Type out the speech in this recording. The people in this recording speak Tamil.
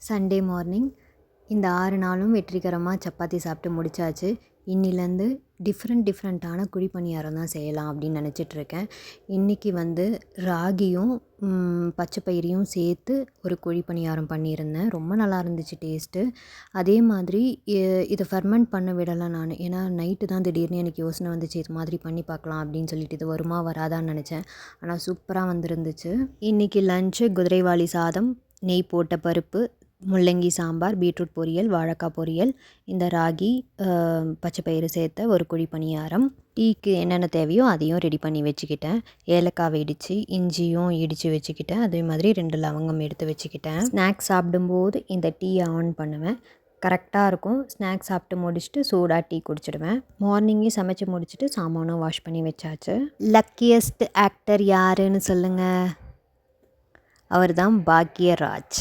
சண்டே மார்னிங் இந்த 6 நாளும் வெற்றிகரமாக சப்பாத்தி சாப்பிட்டு முடிச்சாச்சு. இன்னிலேருந்து டிஃப்ரெண்ட்டான குழி பணியாரம் தான் செய்யலாம் அப்படின்னு நினச்சிட்ருக்கேன். இன்றைக்கி ராகியும் பச்சை பயிரையும் சேர்த்து ஒரு குழி பணியாரம் பண்ணியிருந்தேன். ரொம்ப நல்லா இருந்துச்சு டேஸ்ட்டு. அதே மாதிரி இதை ஃபெர்மெண்ட் பண்ண விடலை நான். ஏன்னா நைட்டு தான் திடீர்னு எனக்கு யோசனை வந்துச்சு, இது மாதிரி பண்ணி பார்க்கலாம் அப்படின்னு சொல்லிட்டு. இது வருமா வராதான்னு நினச்சேன். ஆனால் சூப்பராக வந்துருந்துச்சு. இன்றைக்கி லஞ்சு குதிரைவாலி சாதம், நெய் போட்ட பருப்பு, முள்ளங்கி சாம்பார், பீட்ரூட் பொரியல், வாழைக்காய் பொரியல், இந்த ராகி பச்சை பயிறு சேர்த்த ஒரு குழி பணியாரம். டீக்கு என்னென்ன தேவையோ அதையும் ரெடி பண்ணி வச்சுக்கிட்டேன். ஏலக்காய் இடித்து இஞ்சியும் இடித்து வச்சுக்கிட்டேன். அதே மாதிரி 2 லவங்கம் எடுத்து வச்சுக்கிட்டேன். ஸ்நாக்ஸ் சாப்பிடும்போது இந்த டீயை ஆன் பண்ணுவேன். கரெக்டாக இருக்கும். ஸ்நாக்ஸ் சாப்பிட்டு முடிச்சுட்டு சூடாக டீ குடிச்சிடுவேன். மார்னிங்கே சமைச்சு முடிச்சுட்டு சாமானும் வாஷ் பண்ணி வச்சாச்சு. லக்கியஸ்ட் ஆக்டர் யாருன்னு சொல்லுங்கள்? அவர் தான் பாக்யராஜ்.